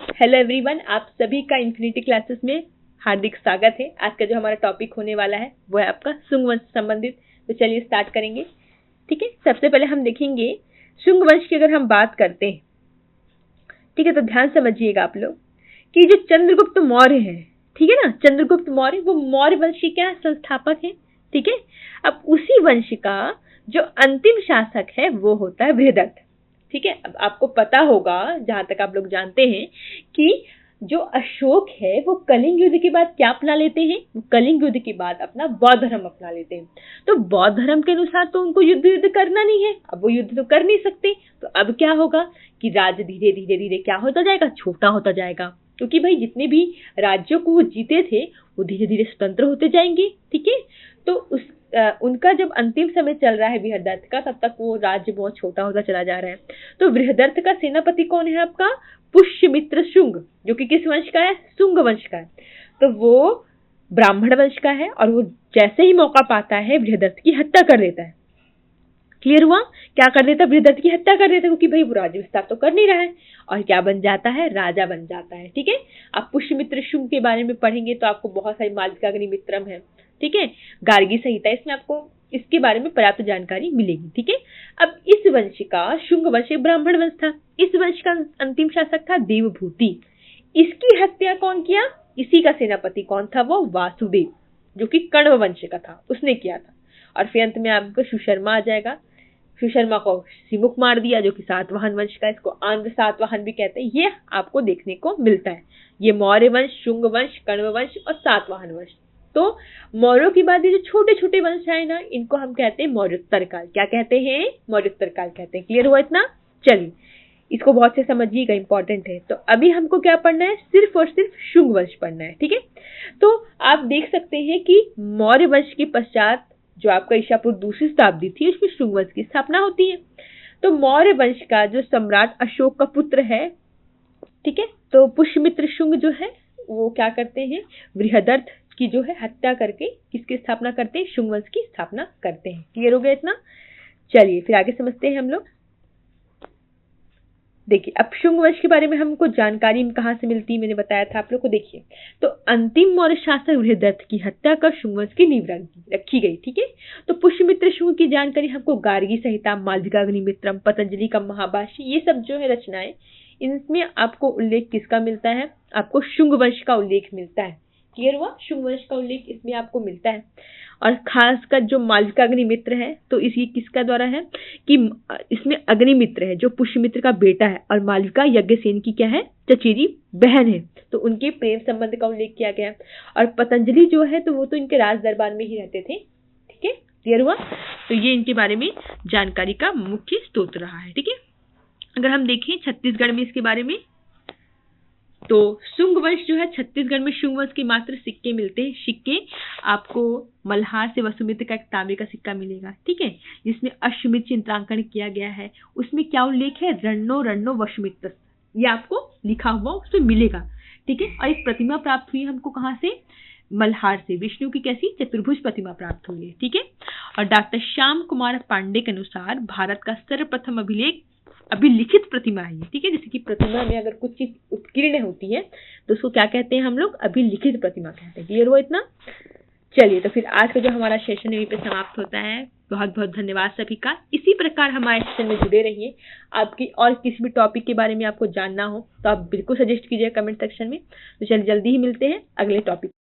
Hello everyone, आप सभी का इन्फिनिटी क्लासेस में हार्दिक स्वागत है। आज का जो हमारा टॉपिक होने वाला है वो है आपका शुंग वंश से संबंधित। तो चलिए स्टार्ट करेंगे। ठीक है, सबसे पहले हम देखेंगे शुंग वंश की अगर हम बात करते हैं, ठीक है, तो ध्यान समझिएगा आप लोग कि जो चंद्रगुप्त मौर्य है, ठीक है ना, चंद्रगुप्त मौर्य वो मौर्य वंश के क्या संस्थापक है। ठीक है, अब उसी वंश का जो अंतिम शासक है वो होता है बृहदत्त। ठीक है, अब आपको पता होगा, जहां तक आप लोग जानते हैं, कि जो अशोक है वो कलिंग युद्ध के बाद क्या अपना लेते हैं, वो कलिंग युद्ध के बाद अपना बौद्ध धर्म अपना लेते हैं। तो बौद्ध धर्म के अनुसार तो उनको युद्ध करना नहीं है, अब वो युद्ध तो कर नहीं सकते। तो अब क्या होगा कि राज्य धीरे धीरे धीरे क्या होता जाएगा, छोटा होता जाएगा, क्योंकि भाई जितने भी राज्यों को वो जीते थे वो धीरे धीरे स्वतंत्र होते जाएंगे। ठीक है, तो उनका जब अंतिम समय चल रहा है बृहदत्त का, तब तक वो राज्य बहुत छोटा होता चला जा रहा है। तो बृहदत्त का सेनापति कौन है आपका, पुष्यमित्र शुंग, जो कि किस वंश का है, शुंग वंश का है। तो वो ब्राह्मण वंश का है और वो जैसे ही मौका पाता है बृहदत्त की हत्या कर देता है। क्लियर हुआ, क्या कर देता है, बृहदत्त की हत्या कर देता है, क्योंकि भाई वो राज्य विस्तार तो कर नहीं रहा है, और क्या बन जाता है, राजा बन जाता है। ठीक है, आप पुष्यमित्र शुंग के बारे में पढ़ेंगे तो आपको बहुत सारी मालविकाग्निमित्रम है, ठीक है, गार्गी संहिता, इसमें आपको इसके बारे में पर्याप्त जानकारी मिलेगी। ठीक है, अब इस वंश का शुंग वंश एक ब्राह्मण वंश था। इस वंश का अंतिम शासक था देवभूति। इसकी हत्या कौन किया, इसी का सेनापति कौन था, वो वासुदेव, जो कि कण्व वंश का था, उसने किया था। और फिर अंत में आपको सुशर्मा आ जाएगा। सुशर्मा को सिमुक मार दिया, जो कि सातवाहन वंश का, इसको आंध्र सातवाहन भी कहते हैं। ये आपको देखने को मिलता है, ये मौर्य वंश, शुंग वंश, कण्व वंश और सातवाहन वंश। तो मौर्यों की बात, ये जो छोटे छोटे वंश आए ना, इनको हम कहते हैं मौर्योत्तर काल। क्या कहते हैं, मौर्योत्तर काल कहते हैं। क्लियर हुआ इतना, चलिए इसको बहुत से समझिएगा, इंपॉर्टेंट है। तो अभी हमको क्या पढ़ना है, सिर्फ और सिर्फ शुंग वंश पढ़ना है। ठीक है, तो आप देख सकते हैं कि मौर्य वंश के पश्चात जो आपका ईसा पूर्व दूसरी शताब्दी थी, उसमें शुंग वंश की स्थापना होती है। तो मौर्य वंश का जो सम्राट अशोक का पुत्र है, ठीक है, तो पुष्यमित्र शुंग जो है वो क्या करते हैं, बृहदत्त की जो है हत्या करके किसकी स्थापना करते हैं, शुंग वंश की स्थापना करते हैं। क्लियर हो गया इतना, चलिए फिर आगे समझते हैं हम लोग। देखिए, अब शुंग वंश के बारे में हमको जानकारी कहाँ से मिलती है, मैंने बताया था आप लोग को। देखिए, तो अंतिम मौर्य शासक बृहदत्त की हत्या कर शुंग वंश की नींव रखी गई। ठीक है, तो पुष्यमित्र शुंग की जानकारी हमको गार्गी संहिता, मालविकाग्निमित्रम, पतंजलि का महाभाष्य, ये सब जो है रचनाएं, इनमें आपको उल्लेख किसका मिलता है, आपको शुंग वंश का उल्लेख मिलता है। क्लियर हुआ, शुंग वंश का उल्लेख इसमें आपको मिलता है। और खासकर जो मालविकाग्निमित्र है, तो इसी किसका द्वारा है कि इसमें अग्निमित्र है जो पुष्यमित्र का बेटा है, और मालविका यज्ञसेन की क्या है, चचेरी बहन है, तो उनके प्रेम संबंध का उल्लेख किया गया। और पतंजलि जो है तो वो तो इनके राज दरबार में ही रहते थे। ठीक है, क्लियर हुआ, तो ये इनके बारे में जानकारी का मुख्य स्रोत रहा है। ठीक है, अगर हम देखें छत्तीसगढ़ में इसके बारे में, तो शुंग वंश जो है, छत्तीसगढ़ में शुंग वंश के मात्र सिक्के मिलते हैं। सिक्के आपको मल्हार से वसुमित्र का एक तांबे का सिक्का मिलेगा, ठीक है, जिसमें अश्वमेध चित्रांकन किया गया है। उसमें क्या उल्लेख है, रण्णो रण्णो वसुमित्र, ये आपको लिखा हुआ उसमें मिलेगा। ठीक है, और एक प्रतिमा प्राप्त हुई हमको कहाँ से, मल्हार से, विष्णु की कैसी चतुर्भुज प्रतिमा प्राप्त हुई है। ठीक है, और डॉक्टर श्याम कुमार पांडे के अनुसार भारत का सर्वप्रथम अभिलिखित प्रतिमा है। ठीक है, जैसे कि प्रतिमा में अगर कुछ चीज उत्कीर्ण होती है तो उसको क्या कहते हैं हम लोग, अभिलिखित प्रतिमा कहते हैं। क्लियर हुआ इतना, चलिए तो फिर आज का जो हमारा सेशन यहीं पे समाप्त होता है। बहुत बहुत धन्यवाद सभी का। इसी प्रकार हमारे सेशन में जुड़े रहिए। आपकी और किसी भी टॉपिक के बारे में आपको जानना हो तो आप बिल्कुल सजेस्ट कीजिए कमेंट सेक्शन में। तो चलिए जल्दी ही मिलते हैं अगले टॉपिक।